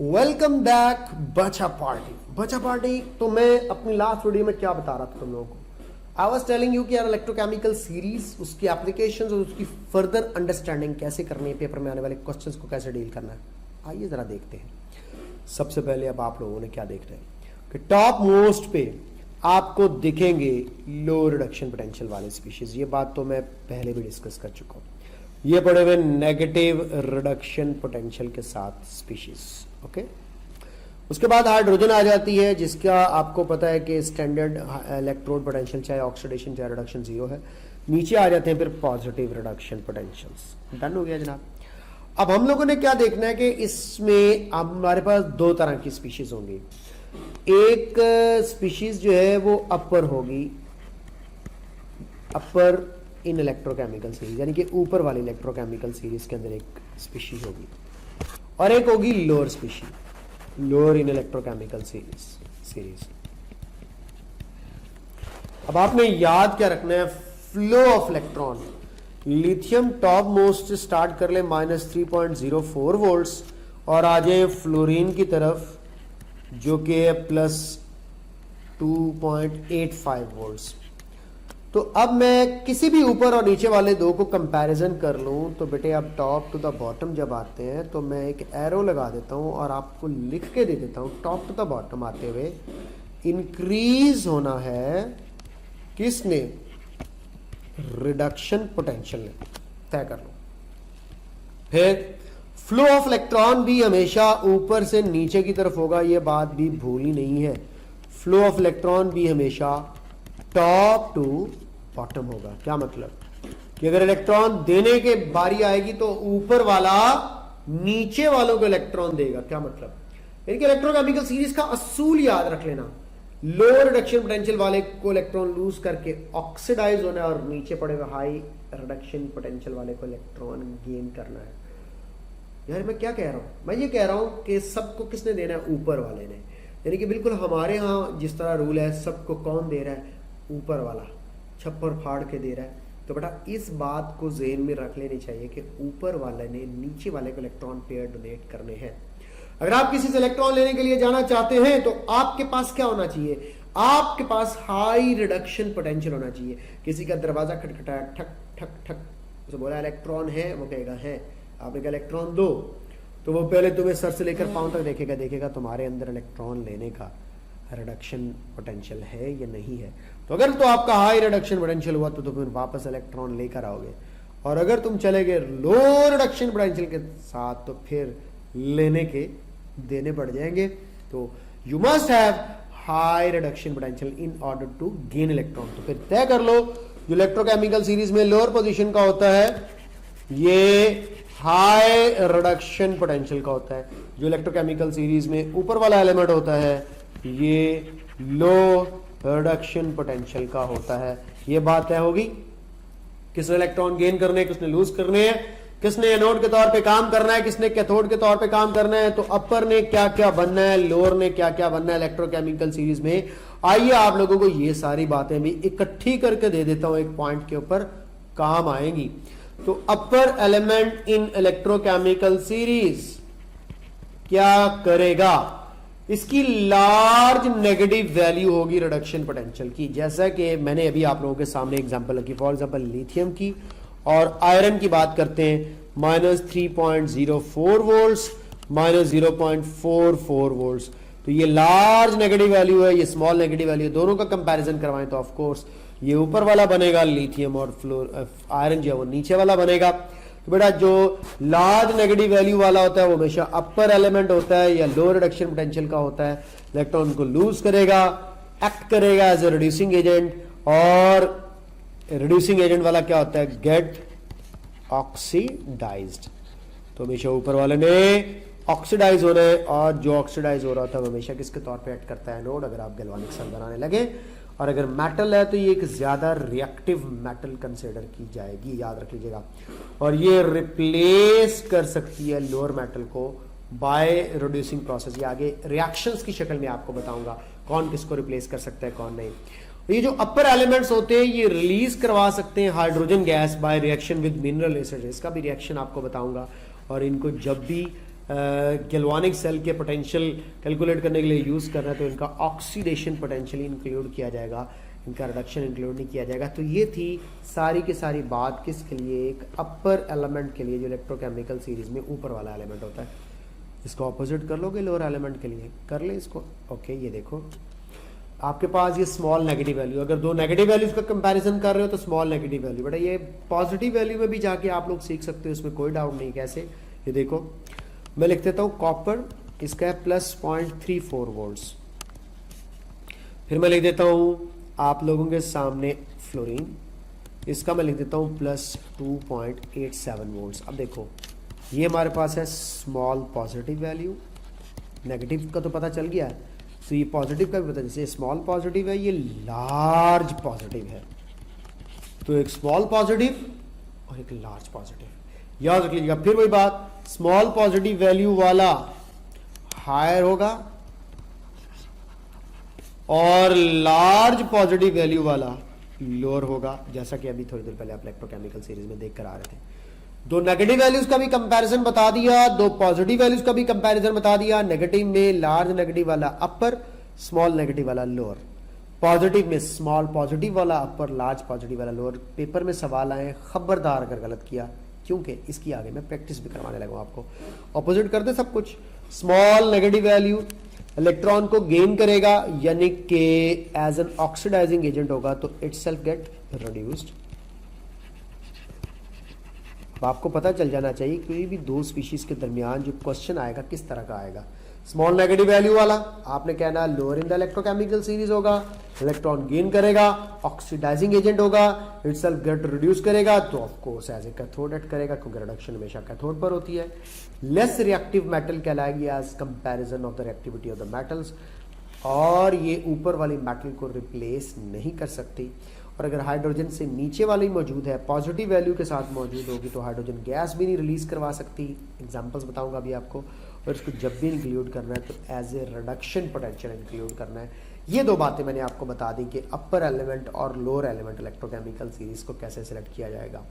Welcome back बचा party. तो मैं अपनी लास्ट वीडियो में क्या बता रहा था तुम लोगों को, आई वॉज टेलिंग यू कि यार इलेक्ट्रोकेमिकल सीरीज, उसकी एप्लीकेशंस और उसकी फर्दर अंडरस्टैंडिंग कैसे करनी है, पेपर में आने वाले क्वेश्चंस को कैसे डील करना है। आइए जरा देखते हैं। सबसे पहले अब आप लोगों ने क्या देख रहे हैं कि टॉप मोस्ट पे आपको दिखेंगे लो रिडक्शन पोटेंशियल वाले स्पीशीज। ये बात तो मैं पहले भी डिस्कस कर चुका हूं। ये पड़े हुए नेगेटिव रिडक्शन पोटेंशियल के साथ स्पीशीज। ओके, उसके बाद हाइड्रोजन आ जाती है, जिसका आपको पता है कि स्टैंडर्ड इलेक्ट्रोड पोटेंशियल चाहे ऑक्सीडेशन चाहे रिडक्शन 0 है। नीचे आ जाते हैं फिर पॉजिटिव रिडक्शन पोटेंशियल्स। डन हो गया जनाब। अब हम लोगों ने क्या देखना है कि इसमें अब हमारे पास दो तरह की स्पीशीज होंगी। एक स्पीशीज जो है वो अपर होगी, अपर इन इलेक्ट्रोकेमिकल सीरीज, यानी कि ऊपर वाली इलेक्ट्रोकेमिकल सीरीज के अंदर एक स्पीशीज होगी, और एक होगी lower species, lower in electrochemical series. अब आपने याद क्या रखना है, flow of electron. Lithium top most start कर ले -3.04 वोल्ट्स और आ जाए फ्लोरीन की तरफ जो कि है +2.85 वोल्ट्स। तो अब मैं किसी भी ऊपर और नीचे वाले दो को कंपैरिजन कर लूं तो बेटे अब टॉप टू द बॉटम जब आते हैं तो मैं एक एरो लगा देता हूं और आपको लिख के दे देता हूं, टॉप टू द बॉटम आते हुए इंक्रीज होना है किसने, रिडक्शन पोटेंशियल ने। तय कर लो। फिर फ्लो ऑफ इलेक्ट्रॉन भी हमेशा ऊपर से नीचे की तरफ होगा, यह बात भी भूलनी नहीं है। फ्लो ऑफ इलेक्ट्रॉन भी हमेशा टॉप टू बॉटम होगा। क्या मतलब कि अगर इलेक्ट्रॉन देने के बारी आएगी तो ऊपर वाला नीचे वालों को इलेक्ट्रॉन देगा। क्या मतलब, यानी कि इलेक्ट्रोकेमिकल सीरीज का असूल याद रख लेना, लो रिडक्शन पोटेंशियल वाले को इलेक्ट्रॉन लूज करके ऑक्सीडाइज होना है और नीचे पड़े हुए हाई रिडक्शन पोटेंशियल वाले को इलेक्ट्रॉन गेन करना है। यार मैं क्या कह रहा हूं, मैं ये कह रहा हूं कि सबको किसने देना है, ऊपर वाले ने। यानी कि बिल्कुल हमारे यहां जिस तरह रूल है, सबको कौन दे रहा है, ऊपर वाला छप्पर फाड़ के दे रहा है। तो बेटा इस बात को ज़हन में रख लेनी चाहिए कि ऊपर वाले ने नीचे वाले को इलेक्ट्रॉन पेयर डोनेट करने हैं। अगर आप किसी से इलेक्ट्रॉन लेने के लिए जाना चाहते हैं तो आपके पास क्या होना चाहिए, आपके पास हाई रिडक्शन पोटेंशियल होना चाहिए। किसी का दरवाजा खटखटाया, ठक ठक ठक, उसे बोला इलेक्ट्रॉन है, वो कहेगा है। आपने कहा इलेक्ट्रॉन दो, तो वो पहले तुम्हें सर से लेकर पांव तक देखेगा तुम्हारे अंदर इलेक्ट्रॉन लेने का रिडक्शन पोटेंशियल है या नहीं है। तो अगर तो आपका हाई रिडक्शन पोटेंशियल हुआ तो फिर वापस इलेक्ट्रॉन लेकर आओगे, और अगर तुम चले गए लो रिडक्शन पोटेंशियल के साथ तो फिर लेने के देने पड़ जाएंगे। तो you must have high reduction potential in order to gain electron. तो फिर तय कर लो, जो इलेक्ट्रोकेमिकल सीरीज में लोअर पोजीशन का होता है ये हाई रिडक्शन पोटेंशियल का होता है, जो इलेक्ट्रोकेमिकल सीरीज में ऊपर वाला एलिमेंट होता है ये लो रिडक्शन पोटेंशियल का होता है। ये बात तय होगी, किसने इलेक्ट्रॉन गेन करने हैं, किसने लूज करने हैं, किसने एनोड के तौर पे काम करना है, किसने कैथोड के तौर पे काम करना है। तो अपर ने क्या क्या बनना है, लोअर ने क्या क्या बनना है इलेक्ट्रोकेमिकल सीरीज में। आइए आप लोगों को ये सारी बातें भी इकट्ठी करके दे देता हूं, एक पॉइंट के ऊपर काम आएंगी। तो अपर एलिमेंट इन इलेक्ट्रोकेमिकल सीरीज क्या करेगा, इसकी लार्ज नेगेटिव वैल्यू होगी रिडक्शन पोटेंशियल की। जैसा कि मैंने अभी आप लोगों के सामने एग्जांपल रखी, फॉर एग्जांपल लिथियम की और आयरन की बात करते हैं, -3.04 वोल्ट्स -0.44 वोल्ट्स। तो ये लार्ज नेगेटिव वैल्यू है, ये स्मॉल नेगेटिव वैल्यू है। दोनों का कंपैरिजन करवाएं तो ऑफ कोर्स ये ऊपर वाला बनेगा लिथियम, और आयरन जो है वो नीचे वाला बनेगा। तो बेटा जो लार्ज नेगेटिव वैल्यू वाला होता है वो हमेशा अपर एलिमेंट होता है या लो रिडक्शन पोटेंशियल का होता है। इलेक्ट्रॉन को लूज करेगा, एक्ट करेगा एज ए रिड्यूसिंग एजेंट, और रिड्यूसिंग एजेंट वाला क्या होता है, गेट ऑक्सीडाइज्ड। तो हमेशा ऊपर वाले ने ऑक्सीडाइज हो रहे हैं, और जो ऑक्सीडाइज हो रहा था वो हमेशा किसके तौर पे एक्ट करता है, एनोड। अगर आप गैल्वानिक सेल बनाने लगे, और अगर मेटल है तो ये एक ज्यादा रिएक्टिव मेटल कंसीडर की जाएगी, याद रख लीजिएगा। और ये रिप्लेस कर सकती है लोअर मेटल को बाय रिड्यूसिंग प्रोसेस। ये आगे रिएक्शंस की शक्ल में आपको बताऊंगा कौन किसको रिप्लेस कर सकता है कौन नहीं। ये जो अपर एलिमेंट्स होते हैं ये रिलीज करवा सकते हैं hydrogen gas by reaction with mineral acid, इसका भी रिएक्शन आपको बताऊंगा। और इनको जब भी गैल्वानिक सेल के पोटेंशियल कैलकुलेट करने के लिए यूज़ करना है तो इनका ऑक्सीडेशन पोटेंशियल इंक्लूड किया जाएगा, इनका रिडक्शन इंक्लूड नहीं किया जाएगा। तो ये थी सारी की सारी बात किसके लिए, एक अपर एलिमेंट के लिए जो इलेक्ट्रोकेमिकल सीरीज में ऊपर वाला एलिमेंट होता है। इसको ऑपोजिट कर लोगे लोअर एलिमेंट के लिए, कर ले इसको। ओके, ये देखो आपके पास ये स्मॉल नेगेटिव वैल्यू, अगर दो नेगेटिव वैल्यूज का कंपैरिजन कर रहे हो तो स्मॉल नेगेटिव वैल्यू, बेटा ये पॉजिटिव वैल्यू में भी जाके आप लोग सीख सकते हो, इसमें कोई डाउट नहीं। कैसे, ये देखो मैं लिख देता हूँ कॉपर, इसका है +0.34 वोल्ट्स। फिर मैं लिख देता हूँ आप लोगों के सामने फ्लोरीन, इसका मैं लिख देता हूँ +2.87 वोल्ट्स। अब देखो ये हमारे पास है स्मॉल पॉजिटिव वैल्यू, नेगेटिव का तो पता चल गया है, तो ये पॉजिटिव का भी पता, जैसे स्मॉल पॉजिटिव है, ये लार्ज पॉजिटिव है, तो एक स्मॉल पॉजिटिव और एक लार्ज पॉजिटिव, याद रख लीजिएगा। फिर वही बात, स्मॉल पॉजिटिव वैल्यू वाला हायर होगा और लार्ज पॉजिटिव वैल्यू वाला लोअर होगा, जैसा कि अभी थोड़ी देर पहले आप इलेक्ट्रोकेमिकल सीरीज में देख कर आ रहे थे। दो नेगेटिव वैल्यूज का भी कंपैरिजन बता दिया, दो पॉजिटिव वैल्यूज का भी कंपैरिजन बता दिया। नेगेटिव में लार्ज नेगेटिव वाला अपर, स्मॉल नेगेटिव वाला लोअर, पॉजिटिव में स्मॉल पॉजिटिव वाला अपर, लार्ज पॉजिटिव वाला लोअर। पेपर में सवाल आए, खबरदार अगर गलत किया, क्योंकि इसकी आगे मैं प्रैक्टिस भी करवाने लगा आपको। ऑपोजिट कर दे सब कुछ, स्मॉल नेगेटिव वैल्यू इलेक्ट्रॉन को गेन करेगा, यानी कि एज एन ऑक्सीडाइजिंग एजेंट होगा, तो इटसेल्फ गेट रिड्यूस्ड। आपको पता चल जाना चाहिए कोई भी दो स्पीशीज के दरमियान जो क्वेश्चन आएगा किस तरह का आएगा। स्मॉल नेगेटिव वैल्यू वाला आपने कहना lower in the electrochemical series होगा, इलेक्ट्रॉन गेन करेगा, ऑक्सीडाइजिंग एजेंट होगा, इटसेल्फ गेट रिड्यूस करेगा, तो of course as a cathode act करेगा, क्योंकि रिडक्शन हमेशा कैथोड पर होती है। लेस रिएक्टिव मेटल कहलाएगी as comparison of the reactivity of the metals, और ये ऊपर वाली मेटल को रिप्लेस नहीं कर सकती। और अगर हाइड्रोजन से नीचे वाली मौजूद है, पॉजिटिव वैल्यू के साथ मौजूद होगी, तो हाइड्रोजन गैस भी नहीं रिलीज करवा सकती। एग्जांपल्स बताऊंगा अभी आपको। और इसको जब भी इंक्लूड करना है तो as a reduction potential include करना है। ये दो बातें मैंने आपको बता दी कि अपर एलिमेंट और लोअर एलिमेंट इलेक्ट्रोकेमिकल सीरीज को कैसे सिलेक्ट किया जाएगा।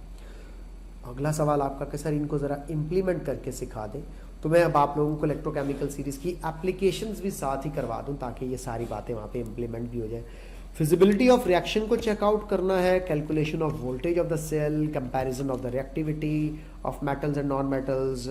अगला सवाल आपका कि सर इनको ज़रा इम्प्लीमेंट करके सिखा दें, तो मैं अब आप लोगों को इलेक्ट्रोकेमिकल सीरीज की एप्लीकेशंस भी साथ ही करवा दूं, ताकि ये सारी बातें वहाँ पे इम्प्लीमेंट भी हो जाए। फिजिबिलिटी ऑफ रिएक्शन को चेकआउट करना है, calculation of voltage of the cell, comparison of the reactivity of metals and non metals,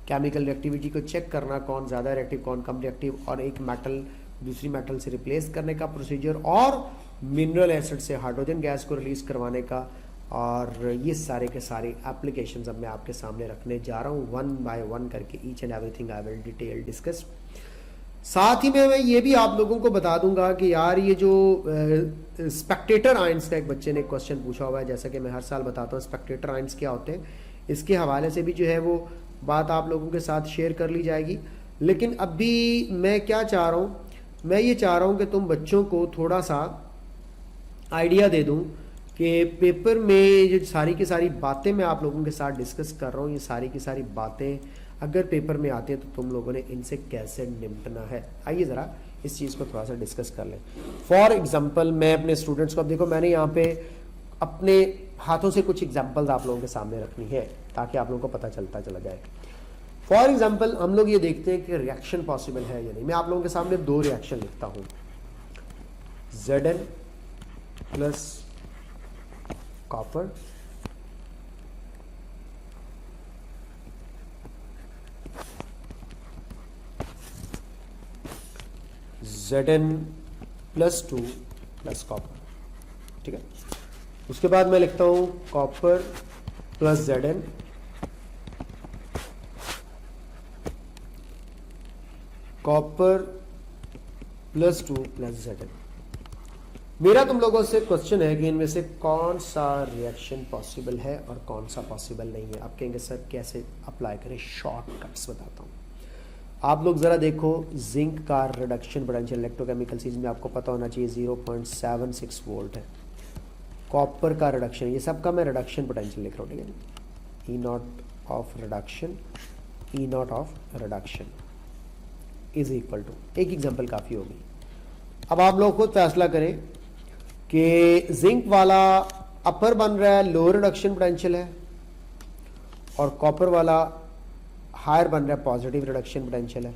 chemical reactivity को चेक करना, कौन ज़्यादा रिएक्टिव कौन कम रिएक्टिव, और एक मेटल दूसरी मेटल से रिप्लेस करने का प्रोसीजर, और मिनरल एसिड से हाइड्रोजन गैस को रिलीज करवाने का। और ये सारे के सारे एप्लीकेशंस अब मैं आपके सामने रखने जा रहा हूँ, वन बाय वन करके, each and everything I will detail discuss. साथ ही में मैं ये भी आप लोगों को बता दूंगा कि यार ये जो स्पेक्टेटर आयंस का एक बच्चे ने क्वेश्चन पूछा हुआ है, जैसा कि मैं हर साल बताता हूँ स्पेक्टेटर आयंस क्या होते हैं, इसके हवाले से भी जो है वो बात आप लोगों के साथ शेयर कर ली जाएगी। लेकिन अभी मैं क्या चाह रहा हूँ, मैं ये चाह रहा हूँ कि तुम बच्चों को थोड़ा सा आइडिया दे दूँ कि पेपर में जो सारी की सारी बातें मैं आप लोगों के साथ डिस्कस कर रहा हूँ, ये सारी की सारी बातें अगर पेपर में आती है तो तुम लोगों ने इनसे कैसे निपटना है। आइए ज़रा इस चीज़ को थोड़ा सा डिस्कस कर लें। फॉर एग्जांपल मैं अपने स्टूडेंट्स को, अब देखो मैंने यहाँ पे अपने हाथों से कुछ एग्जांपल्स आप लोगों के सामने रखनी है ताकि आप लोगों को पता चलता चला जाए। फॉर एग्जांपल हम लोग ये देखते हैं कि रिएक्शन पॉसिबल है या नहीं। मैं आप लोगों के सामने दो रिएक्शन लिखता हूँ, Zn plus copper Zn+2 plus copper, ठीक है। उसके बाद मैं लिखता हूं copper plus Zn, copper +2 plus Zn। मेरा तुम लोगों से क्वेश्चन है कि इनमें से कौन सा रिएक्शन पॉसिबल है और कौन सा पॉसिबल नहीं है। आप कहेंगे सर कैसे अप्लाई करें, शॉर्टकट्स बताता हूं। आप लोग ज़रा देखो, जिंक का रिडक्शन पोटेंशियल इलेक्ट्रोकेमिकल सीरीज में आपको पता होना चाहिए 0.76 वोल्ट है। कॉपर का रिडक्शन, ये सब का मैं रिडक्शन पोटेंशियल लिख रहा हूँ, ठीक है। E naught of reduction, E naught of reduction is equal to, एक एग्जांपल काफ़ी होगी। अब आप लोग खुद फैसला करें कि जिंक वाला अपर बन रहा है, लोअर रिडक्शन पोटेंशियल है, और कॉपर वाला हायर बन रहा है, पॉजिटिव रिडक्शन पोटेंशियल है।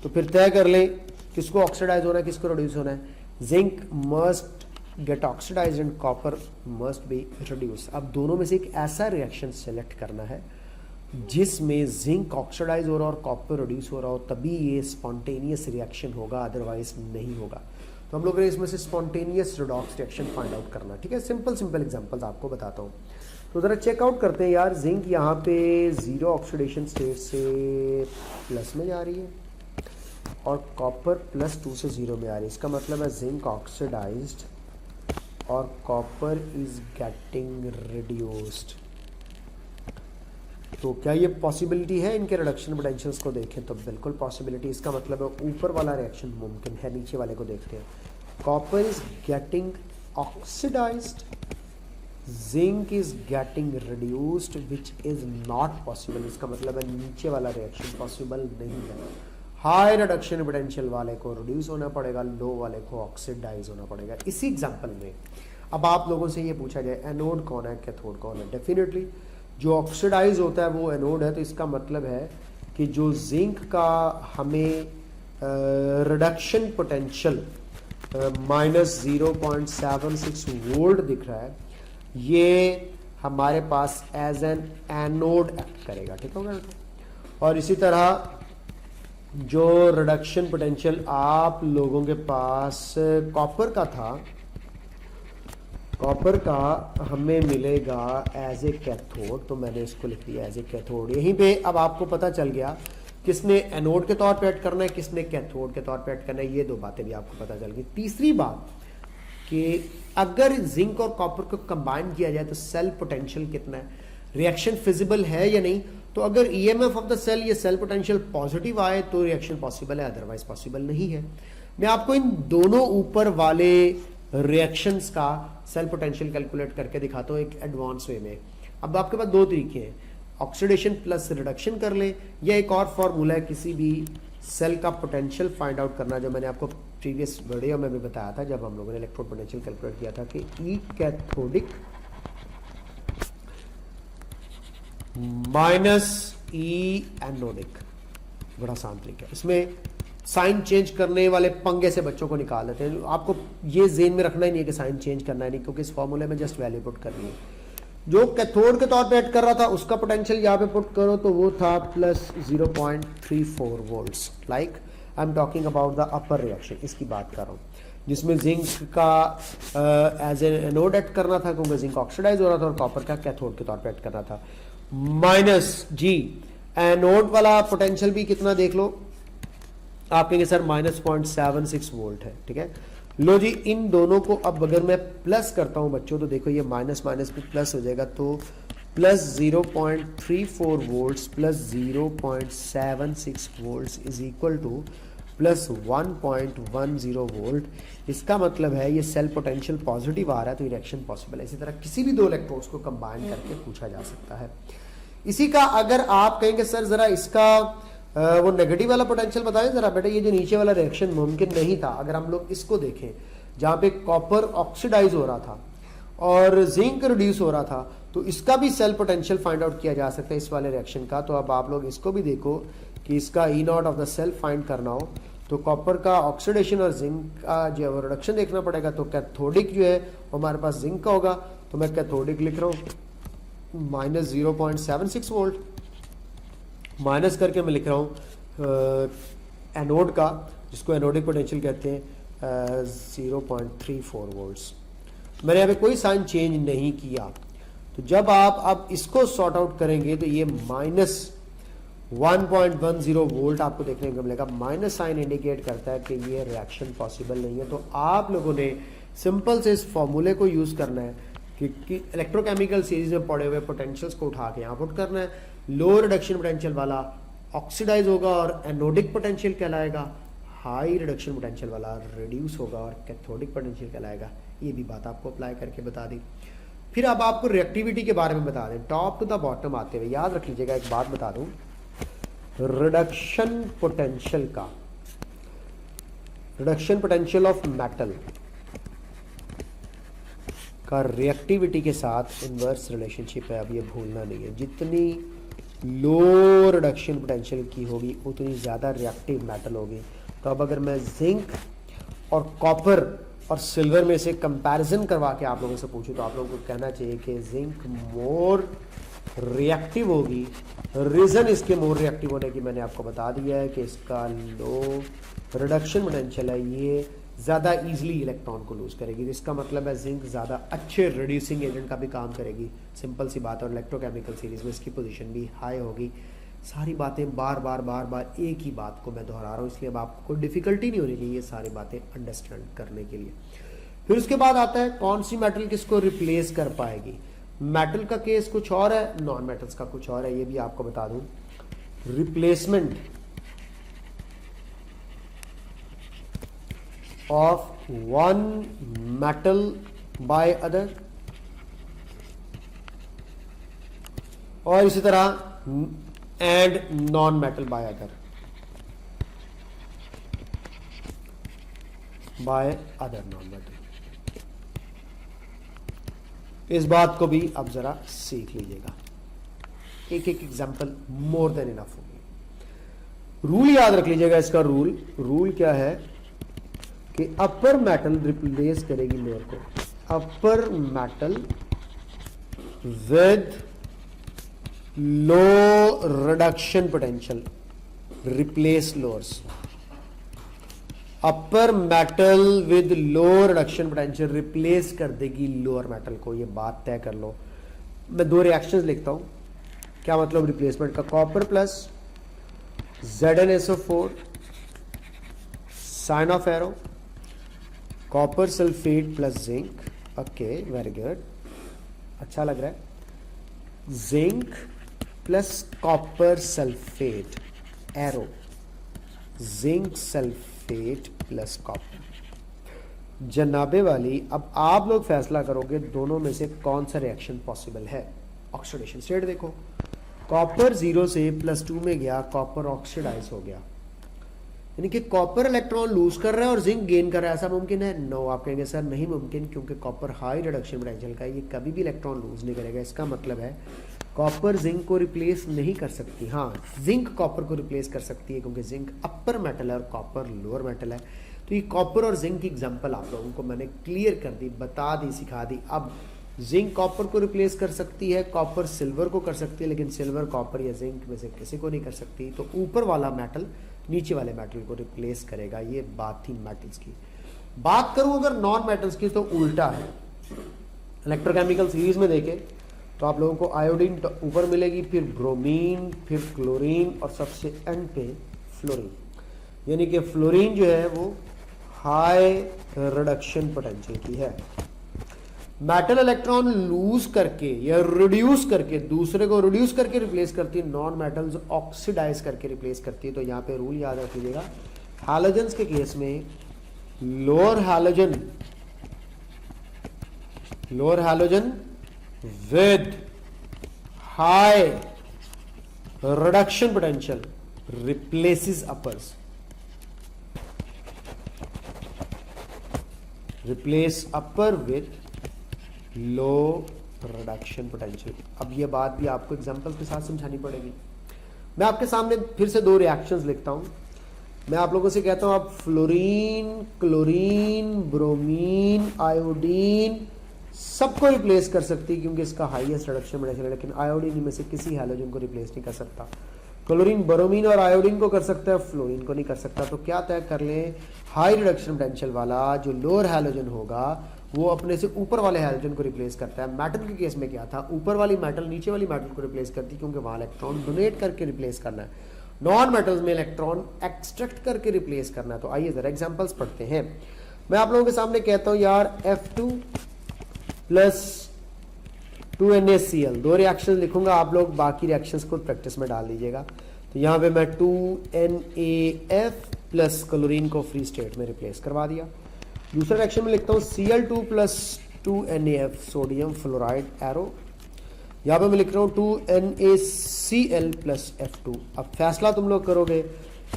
तो फिर तय कर लें किसको ऑक्सीडाइज होना है, किसको रिड्यूस होना है। Zinc must get oxidise and copper must be reduce. अब दोनों में से एक ऐसा रिएक्शन सेलेक्ट करना है जिसमें जिंक ऑक्सीडाइज हो रहा और कॉपर रिड्यूस हो रहा हो, तभी ये स्पॉन्टेनियस रिएक्शन होगा, अदरवाइज नहीं होगा। तो हम लोग ने इसमें से spontaneous redox reaction find out करना, ठीक है। सिंपल एग्जांपल्स आपको बताता हूँ। तो ज़रा चेकआउट करते हैं यार। जिंक यहाँ पे 0 ऑक्सीडेशन स्टेट से प्लस में जा रही है और कॉपर +2 से 0 में आ रही है। इसका मतलब है जिंक ऑक्सीडाइज्ड और कॉपर इज गेटिंग रिड्यूस्ड। तो क्या ये पॉसिबिलिटी है इनके रिडक्शन पोटेंशियल्स को देखें तो बिल्कुल पॉसिबिलिटी। इसका मतलब है ऊपर वाला रिएक्शन मुमकिन है। नीचे वाले को देखते हैं। Copper is getting oxidised, zinc is getting reduced which is not possible. इसका मतलब है नीचे वाला रिएक्शन पॉसिबल नहीं है। हाई रिडक्शन पोटेंशियल वाले को रिड्यूस होना पड़ेगा, लो वाले को ऑक्सीडाइज होना पड़ेगा। इसी एग्जांपल में अब आप लोगों से ये पूछा जाए एनोड कौन है, कैथोड कौन है। डेफिनेटली जो ऑक्सीडाइज होता है वो एनोड है। तो इसका मतलब है कि जो जिंक का हमें रिडक्शन पोटेंशियल -0.76 वोल्ट दिख रहा है, ये हमारे पास एज एन एनोड एक्ट करेगा, ठीक होगा। और इसी तरह जो रिडक्शन पोटेंशियल आप लोगों के पास कॉपर का था, कॉपर का हमें मिलेगा एज ए कैथोड। तो मैंने इसको लिख दिया एज ए कैथोड। यहीं पे अब आपको पता चल गया किसने एनोड के तौर पे ऐड करना है, किसने कैथोड के तौर पे ऐड करना है। ये दो बातें भी आपको पता चल गई। तीसरी बात कि अगर जिंक और कॉपर को कंबाइन किया जाए तो सेल पोटेंशियल कितना है, रिएक्शन फिजिबल है या नहीं। तो अगर ईएमएफ ऑफ द सेल, ये सेल पोटेंशियल पॉजिटिव आए तो रिएक्शन पॉसिबल है, अदरवाइज पॉसिबल नहीं है। मैं आपको इन दोनों ऊपर वाले रिएक्शंस का सेल पोटेंशियल कैलकुलेट करके दिखाता हूँ एक एडवांस वे में। अब आपके पास दो तरीके हैं, ऑक्सीडेशन प्लस रिडक्शन कर ले, या एक और फॉर्मूला है किसी भी सेल का पोटेंशियल फाइंड आउट करना, जो मैंने आपको प्रीवियस वीडियो में भी बताया था जब हम लोगों ने इलेक्ट्रोड पोटेंशियल कैलकुलेट किया था, कि ई कैथोडिक माइनस ई एनोडिक। बड़ा आसान तरीका है। इसमें साइन चेंज करने वाले पंगे से बच्चों को निकाल देते हैं। आपको ये जेन में रखना ही नहीं है कि साइन चेंज करना है नहीं, क्योंकि इस फॉर्मूले में जस्ट वैल्यू पुट करनी है। जो कैथोड के तौर पे ऐड कर रहा था उसका पोटेंशियल यहाँ पे पुट करो तो वो था +0.34 volts. Like I am talking about the upper reaction, इसकी बात कर रहा हूँ, जिसमें जिंक का एज ए एनोड ऐड करना था क्योंकि जिंक ऑक्सीडाइज हो रहा था, और कॉपर का कैथोड के तौर पे ऐड करना था। -G एनोड वाला पोटेंशियल भी कितना देख लो, आप कहेंगे सर -0.76 वोल्ट है, ठीक है। लो जी, इन दोनों को अब अगर मैं प्लस करता हूं बच्चों तो देखो ये माइनस माइनस पे प्लस हो जाएगा, तो +0.34 volts +0.76 volts is equal to +1.10 volt. इसका मतलब है ये सेल पोटेंशियल पॉजिटिव आ रहा है तो रिएक्शन पॉसिबल है। इसी तरह किसी भी दो इलेक्ट्रोड्स को कंबाइन करके पूछा जा सकता है। इसी का अगर आप कहेंगे सर जरा इसका वो नेगेटिव वाला पोटेंशियल बताएं जरा बेटा, ये जो नीचे वाला रिएक्शन मुमकिन नहीं था। अगर हम लोग इसको देखें जहां पे कॉपर ऑक्सीडाइज हो रहा था और जिंक रिड्यूस हो रहा था, तो इसका भी सेल पोटेंशियल फाइंड आउट किया जा सकता है इस वाले रिएक्शन का। तो अब आप लोग इसको भी देखो कि इसका E naught of the cell find करना हो तो कॉपर का ऑक्सीडेशन और जिंक का जो है रिडक्शन देखना पड़ेगा। तो कैथोडिक जो है वो हमारे पास जिंक का होगा, तो मैं कैथोडिक लिख रहा हूँ -0.76 वोल्ट, माइनस करके मैं लिख रहा हूँ एनोड का, जिसको एनोडिक पोटेंशियल कहते हैं 0.34 वोल्ट्स। मैंने यहाँ पे कोई साइन चेंज नहीं किया। तो जब आप अब इसको सॉर्ट आउट करेंगे तो ये -1.10 वोल्ट आपको देखने को मिलेगा। माइनस साइन इंडिकेट करता है कि ये रिएक्शन पॉसिबल नहीं है। तो आप लोगों ने सिंपल से इस फॉर्मूले को यूज करना है कि इलेक्ट्रोकेमिकल सीरीज में पड़े हुए पोटेंशियल्स को उठा के यहाँ पुट करना है। लो रिडक्शन पोटेंशियल वाला ऑक्सीडाइज होगा और एनोडिक पोटेंशियल कहलाएगा, हाई रिडक्शन पोटेंशियल वाला रिड्यूस होगा और कैथोडिक पोटेंशियल कहलाएगा। ये भी बात आपको अप्लाई करके बता दी। फिर अब आपको रिएक्टिविटी के बारे में बता दें, टॉप टू द बॉटम आते हुए याद रख लीजिएगा। एक बात बता दूं, रिडक्शन पोटेंशियल का, रिडक्शन पोटेंशियल ऑफ मेटल का रिएक्टिविटी के साथ इनवर्स रिलेशनशिप है। अब ये भूलना नहीं है, जितनी लो रिडक्शन पोटेंशियल की होगी उतनी ज़्यादा रिएक्टिव मेटल होगी। तो अब अगर मैं जिंक और कॉपर और सिल्वर में से कंपैरिजन करवा के आप लोगों से पूछूं तो आप लोगों को कहना चाहिए कि जिंक मोर रिएक्टिव होगी। रीज़न इसके मोर रिएक्टिव होने की मैंने आपको बता दिया है कि इसका लो रिडक्शन पोटेंशियल है, ये ज़्यादा इजीली इलेक्ट्रॉन को लूज़ करेगी। इसका मतलब है जिंक ज़्यादा अच्छे रिड्यूसिंग एजेंट का भी काम करेगी, सिंपल सी बात है। और इलेक्ट्रोकेमिकल सीरीज़ में इसकी पोजीशन भी हाई होगी। सारी बातें बार बार एक ही बात को मैं दोहरा रहा हूँ, इसलिए अब आपको डिफ़िकल्टी नहीं होनी चाहिए ये सारी बातें अंडरस्टैंड करने के लिए। फिर उसके बाद आता है कौन सी मेटल किसको रिप्लेस कर पाएगी। मेटल का केस कुछ और है, नॉन मेटल्स का कुछ और है, ये भी आपको बता दूं। Replacement of one metal by other, और इसी तरह and non metal by other, non metal. इस बात को भी अब जरा सीख लीजिएगा, एक एक एग्जांपल मोर देन इनफ होगी। रूल याद रख लीजिएगा इसका। रूल क्या है कि अपर मेटल रिप्लेस करेगी लोअर को, upper metal with low reduction potential replace lowers. Upper metal with low reduction potential replace कर देगी लोअर मेटल को, ये बात तय कर लो। मैं दो रिएक्शंस लिखता हूं, क्या मतलब रिप्लेसमेंट का। Copper plus ZnSO4 sign of arrow, copper sulphate plus zinc. Okay, very good, अच्छा लग रहा है। Zinc plus copper sulphate arrow, zinc sulphate plus copper. जनाबे वाली, अब आप लोग फैसला करोगे दोनों में से कौन सा रिएक्शन पॉसिबल है। ऑक्सीडेशन स्टेट देखो, कॉपर 0 से +2 में गया, कॉपर ऑक्सीडाइज हो गया, यानी कि कॉपर इलेक्ट्रॉन लूज कर रहा है और जिंक गेन कर रहा है। ऐसा मुमकिन है? नो। आप कहेंगे सर नहीं मुमकिन, क्योंकि कॉपर हाई रिडक्शन पोटेंशियल का है, ये कभी भी इलेक्ट्रॉन लूज नहीं करेगा। इसका मतलब है कॉपर जिंक को रिप्लेस नहीं कर सकती। हाँ, जिंक कॉपर को रिप्लेस कर सकती है, क्योंकि जिंक अपर मेटल है और कॉपर लोअर मेटल है। तो ये कॉपर और जिंक की एग्जांपल आप लोगों को मैंने क्लियर कर दी, बता दी, सिखा दी। अब जिंक कॉपर को रिप्लेस कर सकती है, कॉपर सिल्वर को कर सकती है, लेकिन सिल्वर कॉपर या जिंक में से किसी को नहीं कर सकती। तो ऊपर वाला मेटल नीचे वाले मेटल को रिप्लेस करेगा। ये बात थी मेटल्स की। बात करूं अगर नॉन मेटल्स की, तो उल्टा है। इलेक्ट्रोकेमिकल सीरीज में देखें तो आप लोगों को आयोडीन ऊपर मिलेगी, फिर ब्रोमीन, फिर क्लोरीन और सबसे एंड पे फ्लोरीन। यानी कि फ्लोरीन जो है वो हाई रिडक्शन पोटेंशियल की है। मेटल इलेक्ट्रॉन लूज करके या रिड्यूस करके दूसरे को रिड्यूस करके रिप्लेस करती है, नॉन मेटल्स ऑक्सीडाइज करके रिप्लेस करती है। तो यहाँ पे रूल याद रख लीजिएगा, हैलोजेंस के केस में lower halogen with high reduction potential replaces uppers, replace upper with low reduction potential. अब ये बात भी आपको एग्जांपल के साथ समझानी पड़ेगी। मैं आपके सामने फिर से दो रिएक्शंस लिखता हूं। मैं आप लोगों से कहता हूं आप फ्लोरीन, क्लोरीन, ब्रोमीन, आयोडीन सबको रिप्लेस कर सकती है, क्योंकि इसका हाईएस्ट रिडक्शन पोटेंशियल है, लेकिन आयोडीन में से किसी हैलोजन को रिप्लेस नहीं कर सकता। क्लोरीन, ब्रोमीन और आयोडीन को कर सकता है, फ्लोरीन को नहीं कर सकता। तो क्या तय कर लें, हाई रिडक्शन पोटेंशियल वाला जो लोअर हैलोजन होगा वो अपने से ऊपर वाले हैलोजन को रिप्लेस करता है। मेटल के केस में क्या था, ऊपर वाली मेटल नीचे वाली मेटल को रिप्लेस करती, क्योंकि वहां इलेक्ट्रॉन डोनेट करके रिप्लेस करना है। नॉन मेटल्स में इलेक्ट्रॉन एक्सट्रैक्ट करके रिप्लेस करना है। तो आइए जरा एग्जांपल्स पढ़ते हैं। मैं आप लोगों के सामने कहता हूं यार F2 प्लस 2NaCl, दो रिएक्शन लिखूंगा, आप लोग बाकी रिएक्शंस को प्रैक्टिस में डाल लीजिएगा। तो यहां पे मैं 2NaF प्लस क्लोरीन को फ्री स्टेट में रिप्लेस करवा दिया। दूसरा रिएक्शन में लिखता हूं Cl2 plus 2NaF sodium fluoride arrow. यहां पे मैं लिख रहा हूं 2NaCl प्लस F2। अब फैसला तुम लोग करोगे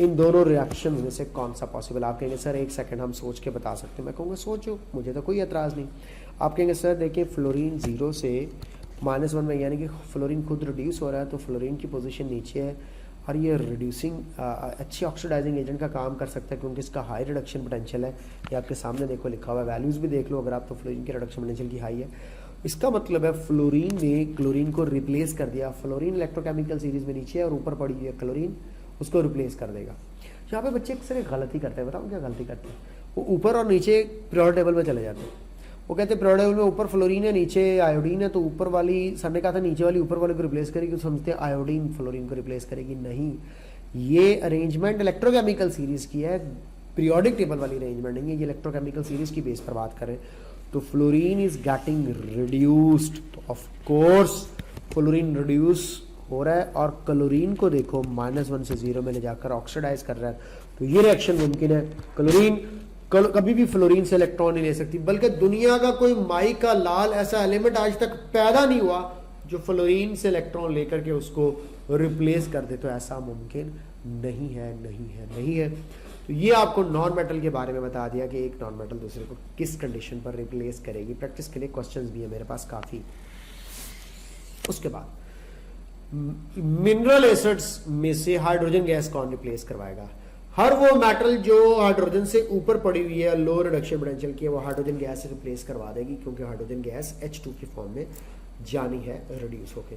इन दोनों रिएक्शन में से कौन सा पॉसिबल। आप कहेंगे सर एक सेकंड हम सोच के बता सकते हैं। मैं कहूँगा सोचो, मुझे तो कोई एतराज़ नहीं। आप कहेंगे सर देखिए फ्लोरीन 0 से -1 में, यानी कि फ्लोरीन खुद रिड्यूस हो रहा है, तो फ्लोरीन की पोजीशन नीचे है और ये रिड्यूसिंग अच्छी ऑक्सीडाइजिंग एजेंट का काम कर सकता है क्योंकि इसका हाई रिडक्शन पोटेंशियल है। ये आपके सामने देखो लिखा हुआ है, वैल्यूज़ भी देख लो अगर आप, तो फ्लोरीन की रिडक्शन पोटेंशियल की हाई है। इसका मतलब है फ्लोरीन ने क्लोरीन को रिप्लेस कर दिया। फ्लोरीन इलेक्ट्रोकेमिकल सीरीज में नीचे है और ऊपर पड़ी हुई है क्लोरीन, उसको रिप्लेस कर देगा। यहाँ पे बच्चे अक्सर एक गलती करते हैं, बताओ क्या गलती करते हैं, वो ऊपर और नीचे पीरियोडिक टेबल में चले जाते हैं। वो कहते हैं पीरियोडिक टेबल में ऊपर फ्लोरीन है नीचे आयोडीन है, तो ऊपर वाली, सर ने कहा था नीचे वाली ऊपर वाले को रिप्लेस करेगी, तो समझते हैं आयोडीन फ्लोरीन को रिप्लेस करेगी। नहीं, ये अरेंजमेंट इलेक्ट्रोकेमिकल सीरीज की है, पीरियोडिक टेबल वाली अरेंजमेंट नहीं है, ये इलेक्ट्रोकेमिकल सीरीज की बेस पर बात करें तो फ्लोरीन इज गेटिंग रिड्यूस्ड, तो ऑफ कोर्स फ्लोरीन रिड्यूस हो रहा है और क्लोरीन को देखो -1 से 0 में ले जाकर ऑक्सीडाइज कर रहा है, तो ये रिएक्शन मुमकिन है। क्लोरीन कभी भी फ्लोरीन से इलेक्ट्रॉन नहीं ले सकती, बल्कि दुनिया का कोई माई का लाल ऐसा एलिमेंट आज तक पैदा नहीं हुआ जो फ्लोरीन से इलेक्ट्रॉन लेकर के उसको रिप्लेस कर दे, तो ऐसा मुमकिन नहीं है, नहीं है, नहीं है। तो ये आपको नॉन मेटल के बारे में बता दिया कि एक नॉन मेटल दूसरे को किस कंडीशन पर रिप्लेस करेगी। प्रैक्टिस के लिए क्वेश्चंस भी है मेरे पास काफी। उसके बाद मिनरल एसिड्स में से हाइड्रोजन गैस कौन रिप्लेस करवाएगा? हर वो मेटल जो हाइड्रोजन से ऊपर पड़ी हुई है, लो रिडक्शन पोटेंशियल की है, वो हाइड्रोजन गैस से रिप्लेस करवा देगी क्योंकि हाइड्रोजन गैस H2 की फॉर्म में जानी है रिड्यूस होके।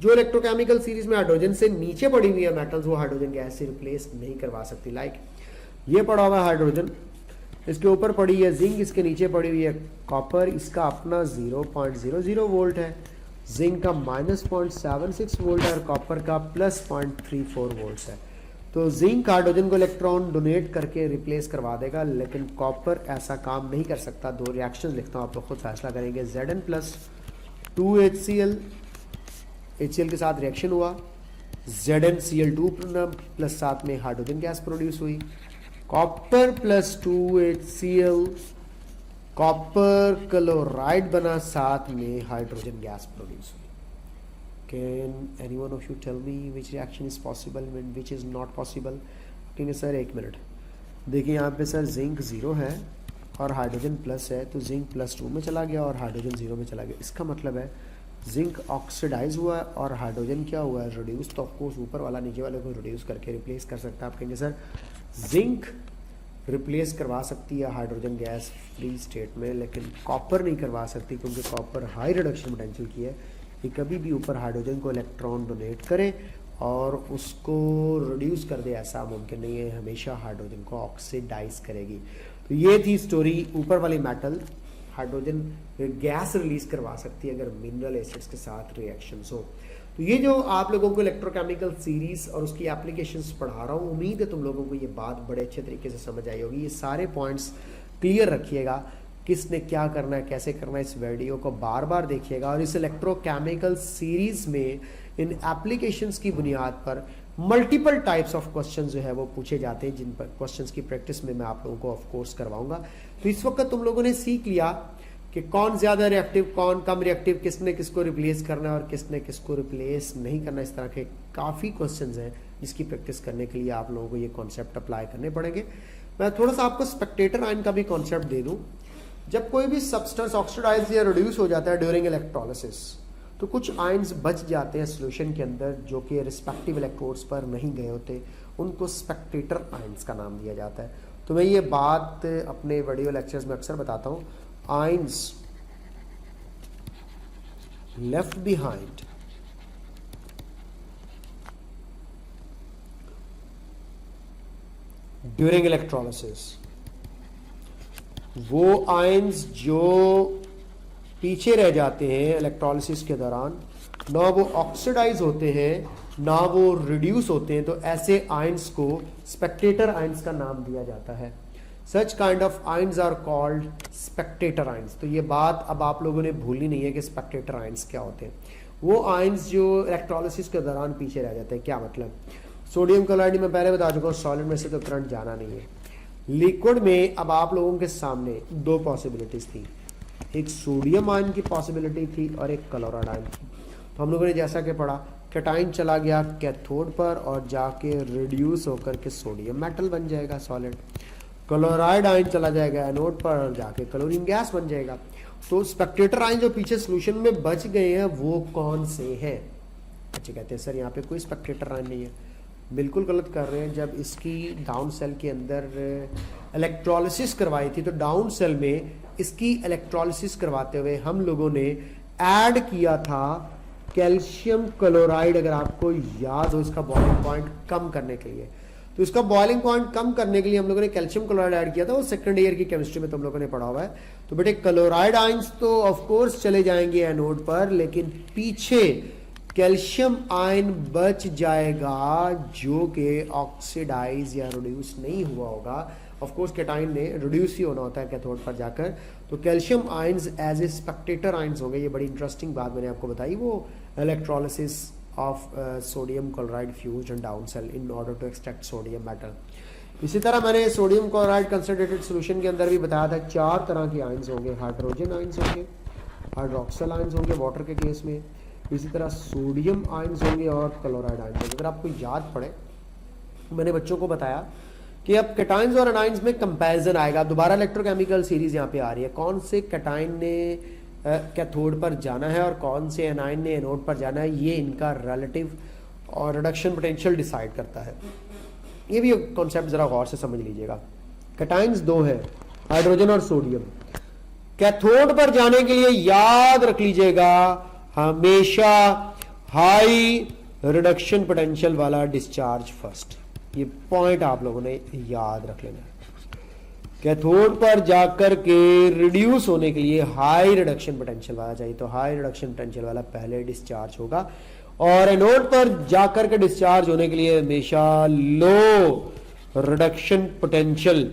जो इलेक्ट्रोकेमिकल सीरीज में हाइड्रोजन से नीचे पड़ी हुई है मेटल्स, वो हाइड्रोजन गैस से रिप्लेस नहीं करवा सकती। लाइक ये पड़ा हुआ है हाइड्रोजन, इसके ऊपर पड़ी है जिंक, इसके नीचे पड़ी हुई है कॉपर, इसका अपना 0.00 वोल्ट है, जिंक का -0.76 वोल्ट है और कॉपर का +0.34 वोल्ट है। तो जिंक हाइड्रोजन को इलेक्ट्रॉन डोनेट करके रिप्लेस करवा देगा, लेकिन कॉपर ऐसा काम नहीं कर सकता। दो रिएक्शन लिखता हूँ, आप लोग खुद फैसला करेंगे। Zn+2HCl, HCl के साथ रिएक्शन हुआ, ZnCl2 प्लस साथ में हाइड्रोजन गैस प्रोड्यूस हुई, कॉपर +2HCl कॉपर क्लोराइड बना, साथ में हाइड्रोजन गैस प्रोड्यूस हुई। Can anyone of you tell me which reaction is possible and which is not possible? कहेंगे सर 1 मिनट, देखिए यहाँ पे सर जिंक 0 है और हाइड्रोजन प्लस है, तो जिंक +2 में चला गया और हाइड्रोजन 0 में चला गया। इसका मतलब है जिंक ऑक्सीडाइज हुआ है और हाइड्रोजन क्या हुआ है, रिड्यूस। तो ऑफकोर्स ऊपर वाला नीचे वाले को रिड्यूस करके रिप्लेस कर सकता है। आप कहेंगे सर जिंक रिप्लेस करवा सकती है हाइड्रोजन गैस फ्री स्टेट में, लेकिन कॉपर नहीं करवा सकती क्योंकि कॉपर हाई रिडक्शन पोटेंशियल की है, कि कभी भी ऊपर हाइड्रोजन को इलेक्ट्रॉन डोनेट करे और उसको रिड्यूस कर दे, ऐसा मुमकिन नहीं है, हमेशा हाइड्रोजन को ऑक्सीडाइज करेगी। तो ये थी स्टोरी। ऊपर वाली मेटल हाइड्रोजन गैस रिलीज करवा सकती है अगर मिनरल एसिड्स के साथ रिएक्शंस हो। तो ये जो आप लोगों को इलेक्ट्रोकेमिकल सीरीज और उसकी एप्लीकेशंस पढ़ा रहा हूँ, उम्मीद है तुम लोगों को ये बात बड़े अच्छे तरीके से समझ आई होगी। ये सारे पॉइंट्स क्लियर रखिएगा, किसने क्या करना है, कैसे करना है, इस वीडियो को बार बार देखिएगा। और इस इलेक्ट्रोकेमिकल सीरीज में इन एप्लीकेशंस की बुनियाद पर मल्टीपल टाइप्स ऑफ क्वेश्चन जो है वो पूछे जाते हैं, जिन पर क्वेश्चंस की प्रैक्टिस में मैं आप लोगों को ऑफ कोर्स करवाऊंगा। तो इस वक्त तुम लोगों ने सीख लिया कि कौन ज्यादा रिएक्टिव, कौन कम रिएक्टिव, किसने किसको रिप्लेस करना है और किसने किसको रिप्लेस नहीं करना। इस तरह के काफ़ी क्वेश्चंस हैं जिसकी प्रैक्टिस करने के लिए आप लोगों को ये कॉन्सेप्ट अप्लाई करने पड़ेंगे। मैं थोड़ा सा आपको स्पेक्टेटर आयन का भी कॉन्सेप्ट दे दूं। जब कोई भी सब्सटेंस ऑक्सीडाइज या रिड्यूस हो जाता है ड्यूरिंग इलेक्ट्रोलिसिस, तो कुछ आयन्स बच जाते हैं सोल्यूशन के अंदर जो कि रिस्पेक्टिव इलेक्ट्रोड्स पर नहीं गए होते, उनको स्पेक्टेटर आयन्स का नाम दिया जाता है। तो मैं ये बात अपने वीडियो लेक्चर्स में अक्सर बताता हूँ। Ions left behind during electrolysis, वो आयन्स जो पीछे रह जाते हैं इलेक्ट्रोलिसिस के दौरान, ना वो ऑक्सीडाइज होते हैं ना वो रिड्यूस होते हैं, तो ऐसे आयन्स को स्पेक्टेटर आयन्स का नाम दिया जाता है। Such kind of ions are called spectator ions. तो ये बात अब आप लोगों ने भूलनी नहीं है कि स्पेक्टेटर आयन्स क्या होते हैं। वो आयन्स जो इलेक्ट्रोलिसिस के दौरान पीछे रह जाते हैं। क्या मतलब? सोडियम क्लोराइड में पहले बता चुका हूँ, सॉलिड में से तो करंट जाना नहीं है। लिक्विड में अब आप लोगों के सामने दो पॉसिबिलिटीज थी, एक सोडियम आयन की पॉसिबिलिटी थी और एक क्लोराइड आयन की। तो हम लोगों ने जैसा कि पढ़ा, कैटाइन चला गया कैथोड पर और जाके रिड्यूस होकर के सोडियम मेटल बन जाएगा सॉलिड। क्लोराइड आयन चला जाएगा एनोड पर और जाके क्लोरीन गैस बन जाएगा। तो स्पेक्टेटर आयन जो पीछे सोल्यूशन में बच गए हैं वो कौन से हैं? अच्छा, कहते हैं सर यहाँ पे कोई स्पेक्टेटर आयन नहीं है। बिल्कुल गलत कर रहे हैं। जब इसकी डाउन सेल के अंदर इलेक्ट्रोलिसिस करवाई थी तो डाउन सेल में इसकी इलेक्ट्रोलिसिस करवाते हुए हम लोगों ने ऐड किया था कैल्शियम क्लोराइड, अगर आपको याद हो, इसका बॉइलिंग पॉइंट कम करने के लिए। तो इसका बॉइलिंग पॉइंट कम करने के लिए हम लोगों ने कैल्शियम क्लोराइड ऐड किया था, वो सेकंड ईयर की केमिस्ट्री में तुम लोगों ने पढ़ा हुआ है। तो बेटे क्लोराइड आयंस तो ऑफ कोर्स चले जाएंगे एनोड पर, लेकिन पीछे कैल्शियम आयन बच जाएगा जो कि ऑक्सीडाइज या रिड्यूस नहीं हुआ होगा। ऑफ कोर्स कैटाइन ने रिड्यूस ही होना होता है कैथोड पर जाकर। तो calcium ions as a spectator ions हो गए। ये बड़ी इंटरेस्टिंग बात मैंने आपको बताई, वो electrolysis of sodium chloride fused in down cell in order to extract sodium metal. इसी तरह मैंने सोडियम क्लोराइड कंसंट्रेटेड सॉल्यूशन के अंदर भी बताया था 4 तरह के आयंस होंगे। हाइड्रोजन आयंस होंगे, हाइड्रोक्सिल आयंस होंगे वाटर के केस में, इसी तरह सोडियम आयंस होंगे और क्लोराइड आयंस होंगे। अगर आपको याद पड़े, मैंने बच्चों को बताया कि अब कैटाइंस और एनाइंस में कंपैरिजन आएगा। दोबारा इलेक्ट्रोकेमिकल सीरीज यहाँ पे आ रही है, कौन से कैटाइन ने कैथोड पर जाना है और कौन से एनाइन ने एनोड पर जाना है, ये इनका रिलेटिव और रिडक्शन पोटेंशियल डिसाइड करता है। ये भी कॉन्सेप्ट जरा गौर से समझ लीजिएगा। कैटाइंस 2 है, हाइड्रोजन और सोडियम। कैथोड पर जाने के लिए याद रख लीजिएगा हमेशा हाई रिडक्शन पोटेंशियल वाला डिस्चार्ज फर्स्ट। ये पॉइंट आप लोगों ने याद रख लेना है। कैथोड पर जाकर के रिड्यूस होने के लिए हाई रिडक्शन पोटेंशियल वाला चाहिए, तो हाई रिडक्शन पोटेंशियल वाला पहले डिस्चार्ज होगा, और एनोड पर जाकर के डिस्चार्ज होने के लिए हमेशा लो रिडक्शन पोटेंशियल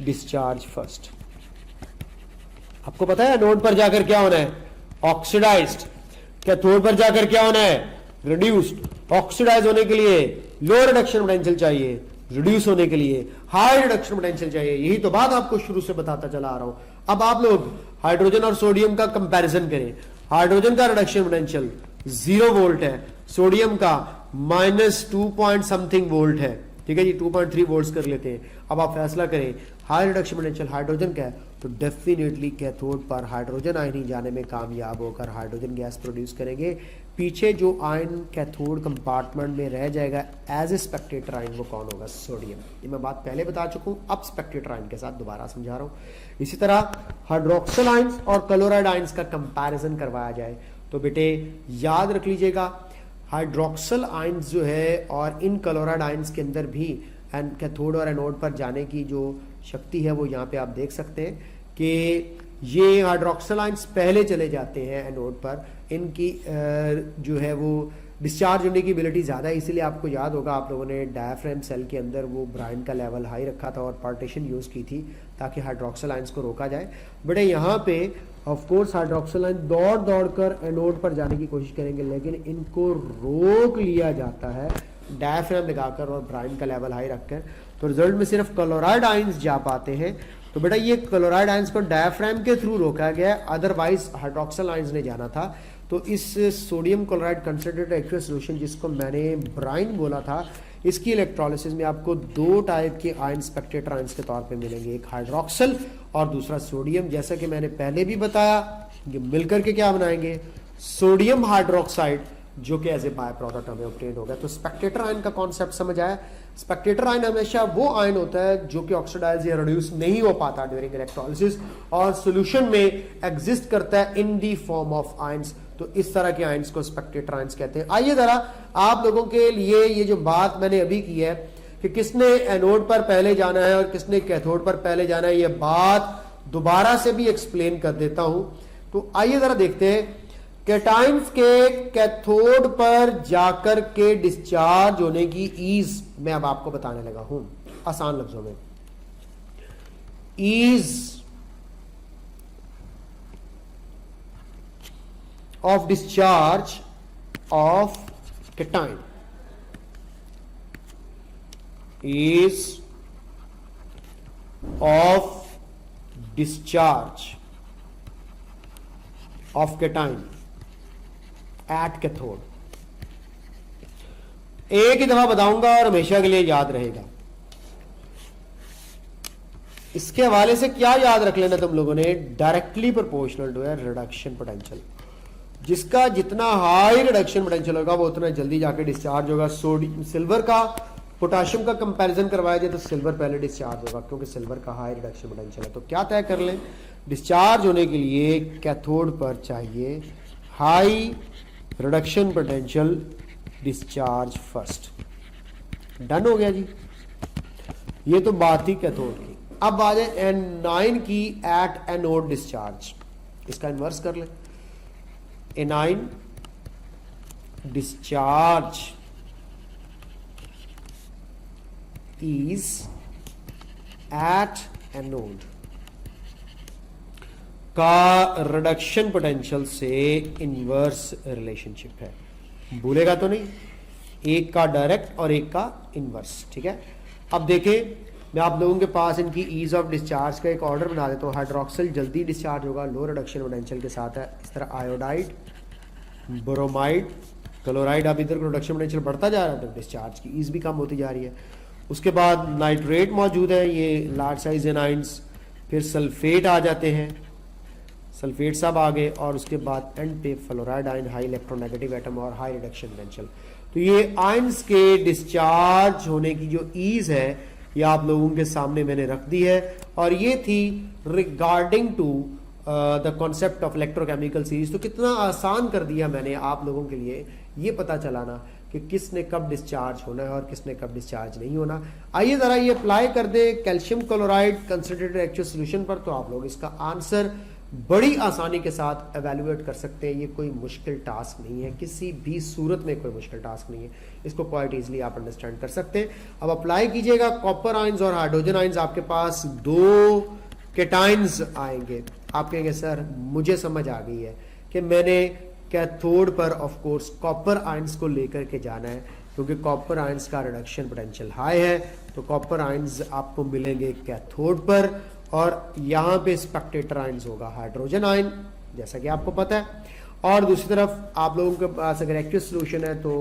डिस्चार्ज फर्स्ट। आपको पता है एनोड पर जाकर क्या होना है? ऑक्सीडाइज्ड। कैथोड पर जाकर क्या होना है? रिड्यूस्ड। ऑक्सीडाइज होने के लिए लो रिडक्शन पोटेंशियल चाहिए, रिड्यूस होने के लिए हाई रिडक्शन पोटेंशियल चाहिए। यही तो बात आपको शुरू से बताता चला आ रहा हूं। अब आप लोग हाइड्रोजन और सोडियम का कंपैरिजन करें। हाइड्रोजन का रिडक्शन पोटेंशियल 0 वोल्ट है, सोडियम का -2 पॉइंट समथिंग वोल्ट है। ठीक है जी, 2.3 वोल्ट कर लेते हैं। अब आप फैसला करें हाई रिडक्शन पोटेंशियल हाइड्रोजन का है, तो डेफिनेटली कैथोड पर हाइड्रोजन आयन ही जाने में कामयाब होकर हाइड्रोजन गैस प्रोड्यूस करेंगे। पीछे जो आयन कैथोड कंपार्टमेंट में रह जाएगा एज ए स्पेक्टेटर आयन, वो कौन होगा? सोडियम। ये मैं बात पहले बता चुका हूं, अब स्पेक्टेटर आयन के साथ दोबारा समझा रहा हूं। इसी तरह हाइड्रोक्सिल आयंस और क्लोराइड आयंस का कंपैरिजन करवाया जाए तो बेटे याद रख लीजिएगा हाइड्रोक्सिल आयंस जो है और इन क्लोराइड आयंस के अंदर भी कैथोड और एनोड पर जाने की जो शक्ति है वो यहाँ पे आप देख सकते हैं कि ये हाइड्रोक्सिल आयंस पहले चले जाते हैं एनोड पर। इनकी जो है वो डिस्चार्ज होने की एबिलिटी ज़्यादा है, इसीलिए आपको याद होगा आप लोगों ने डायफ्राम सेल के अंदर वो ब्राइन का लेवल हाई रखा था और पार्टीशन यूज़ की थी ताकि हाइड्रोक्सिल आयंस को रोका जाए। बट यहाँ पे ऑफ कोर्स हाइड्रोक्सिल आयन दौड़ कर एनोड पर जाने की कोशिश करेंगे, लेकिन इनको रोक लिया जाता है डायफ्राम लगाकर और ब्राइन का लेवल हाई रखकर। तो रिजल्ट में सिर्फ क्लोराइड आयंस जा पाते हैं। तो बेटा ये क्लोराइड आयंस को डायफ्राम के थ्रू रोका गया, अदरवाइज हाइड्रोक्सिल आयंस ने जाना था। तो इस sodium chloride concentrated aqueous solution जिसको मैंने ब्राइन बोला था, इसकी इलेक्ट्रोलिसिस में आपको 2 टाइप के आयन स्पेक्टेटर आयंस के तौर पे मिलेंगे, एक हाइड्रोक्सिल और दूसरा सोडियम। जैसा कि मैंने पहले भी बताया, ये मिलकर के क्या बनाएंगे? सोडियम हाइड्रोक्साइड, जो कि एज ए बाय प्रोडक्ट हमें ऑब्टेन होगा। तो स्पेक्टेटर आयन का कॉन्सेप्ट समझ आया। स्पेक्टेटर आयन हमेशा वो आयन होता है जो कि ऑक्सीडाइज या रिड्यूस नहीं हो पाता ड्यूरिंग इलेक्ट्रोलिसिस और सॉल्यूशन में एग्जिस्ट करता है इन दी फॉर्म ऑफ आयंस। तो इस तरह के आयंस को स्पेक्टेटर आयंस कहते हैं। आइए जरा आप लोगों के लिए ये जो बात मैंने अभी की है कि किसने एनोड पर पहले जाना है और किसने कैथोड पर पहले जाना है, ये बात दोबारा से भी एक्सप्लेन कर देता हूं। तो आइए जरा देखते हैं कैटाइंस के कैथोड पर जाकर के डिस्चार्ज होने की ईज मैं अब आपको बताने लगा हूं आसान लफ्जों में। Ease of discharge of cation is of discharge of cation at cathode। एक ही दफा बताऊंगा और हमेशा के लिए याद रहेगा। इसके हवाले से क्या याद रख लेना तुम लोगों ने, डायरेक्टली प्रोपोर्शनल टू है रिडक्शन पोटेंशियल। जिसका जितना हाई रिडक्शन पोटेंशियल होगा वो उतना जल्दी जाके डिस्चार्ज होगा। सोडियम सिल्वर का पोटाशियम का कंपैरिजन करवाया जाए तो सिल्वर पहले डिस्चार्ज होगा क्योंकि सिल्वर का हाई रिडक्शन पोटेंशियल है। तो क्या तय कर लें, डिस्चार्ज होने के लिए कैथोड पर चाहिए high reduction potential, discharge first. Done हो गया जी, ये तो बात ही कैथोड की। अब आ जाए एनाइन की एट एनोड डिस्चार्ज, इसका इन्वर्स कर लें। A9 discharge is at anode का रिडक्शन पोटेंशियल से इनवर्स रिलेशनशिप है, भूलेगा तो नहीं, एक का डायरेक्ट और एक का इनवर्स। ठीक है, अब देखें मैं आप लोगों के पास इनकी ईज ऑफ डिस्चार्ज का एक ऑर्डर बना देता हूँ। हाइड्रोक्सिल जल्दी डिस्चार्ज होगा, लो रिडक्शन पोटेंशियल के साथ है। इस तरह आयोडाइड, ब्रोमाइड, क्लोराइड, अब इधर रिडक्शन पोटेंशियल बढ़ता जा रहा है तो डिस्चार्ज की ईज भी कम होती जा रही है। उसके बाद नाइट्रेट मौजूद है, ये लार्ज साइज एनाइंस, फिर सल्फेट आ जाते हैं, सल्फेट सब आ गए, और उसके बाद एंड पे fluoride ion, high electronegative atom और हाई रिडक्शन पोटेंशियल। तो ये आयंस के डिस्चार्ज होने की जो ईज है ये आप लोगों के सामने मैंने रख दी है, और ये थी regarding to the concept of electrochemical series. तो कितना आसान कर दिया मैंने आप लोगों के लिए ये पता चलाना कि किसने कब डिस्चार्ज होना है और किसने कब डिस्चार्ज नहीं होना। आइए जरा ये अप्लाई कर दे calcium chloride concentrated aqueous solution पर, तो आप लोग इसका आंसर बड़ी आसानी के साथ एवेल्युएट कर सकते हैं। ये कोई मुश्किल टास्क नहीं है, किसी भी सूरत में कोई मुश्किल टास्क नहीं है, इसको क्वाइट इजीली आप अंडरस्टैंड कर सकते हैं। अब अप्लाई कीजिएगा, कॉपर आयंस और हाइड्रोजन आयंस आपके पास दो कैटायंस आएंगे। आप कहेंगे सर मुझे समझ आ गई है कि मैंने कैथोड पर ऑफ कोर्स कॉपर आयंस को लेकर के जाना है, क्योंकि कॉपर आयंस का रिडक्शन पोटेंशियल हाई है। तो कॉपर आयंस आपको मिलेंगे कैथोड पर, और यहाँ पे स्पेक्टेटर आयंस होगा हाइड्रोजन आयन, जैसा कि आपको पता है। और दूसरी तरफ आप लोगों के पास अगर एक्वस सॉल्यूशन है तो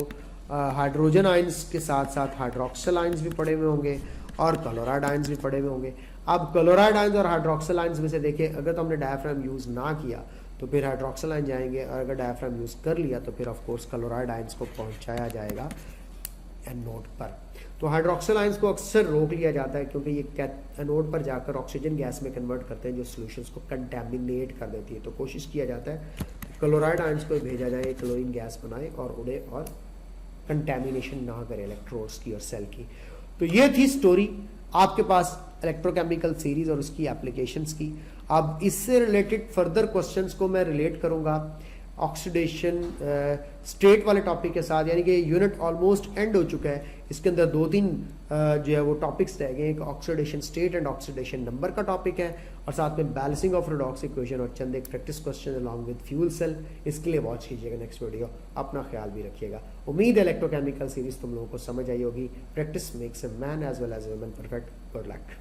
हाइड्रोजन आयंस के साथ साथ हाइड्रोक्सिल आयंस भी पड़े हुए होंगे और क्लोराइड आयंस भी पड़े हुए होंगे। अब क्लोराइड आयंस और हाइड्रोक्सिल आयंस में से देखिए, अगर तो हमने डायफ्राम यूज ना किया तो फिर हाइड्रोक्सिल आयन जाएंगे, और अगर डायफ्राम यूज कर लिया तो फिर ऑफ कोर्स क्लोराइड आयंस को पहुंचाया जाएगा एनोड पर। तो हाइड्रोक्सिल आयंस को अक्सर रोक लिया जाता है क्योंकि ये एनोड पर जाकर ऑक्सीजन गैस में कन्वर्ट करते हैं जो सॉल्यूशंस को कंटेमिनेट कर देती है। तो कोशिश किया जाता है क्लोराइड आयंस को भेजा जाए, क्लोरीन गैस बनाए और उड़े और कंटेमिनेशन ना करे इलेक्ट्रोड्स की और सेल की। तो ये थी स्टोरी आपके पास इलेक्ट्रोकेमिकल सीरीज और उसकी एप्लीकेशंस की। अब इससे रिलेटेड फर्दर क्वेश्चंस को मैं रिलेट करूंगा ऑक्सीडेशन स्टेट वाले टॉपिक के साथ, यानी कि यूनिट ऑलमोस्ट एंड हो चुका है। इसके अंदर दो तीन जो है वो टॉपिक्स रह गए। एक oxidation state and oxidation number का टॉपिक है, और साथ में बैलेंसिंग ऑफ रेडॉक्स इक्वेशन और चंद एक practice question along with fuel cell. इसके लिए वॉच कीजिएगा नेक्स्ट वीडियो। अपना ख्याल भी रखिएगा। उम्मीद है इलेक्ट्रोकेमिकल सीरीज तुम लोगों को समझ आई होगी। Practice makes a man as well as a woman perfect. Good luck.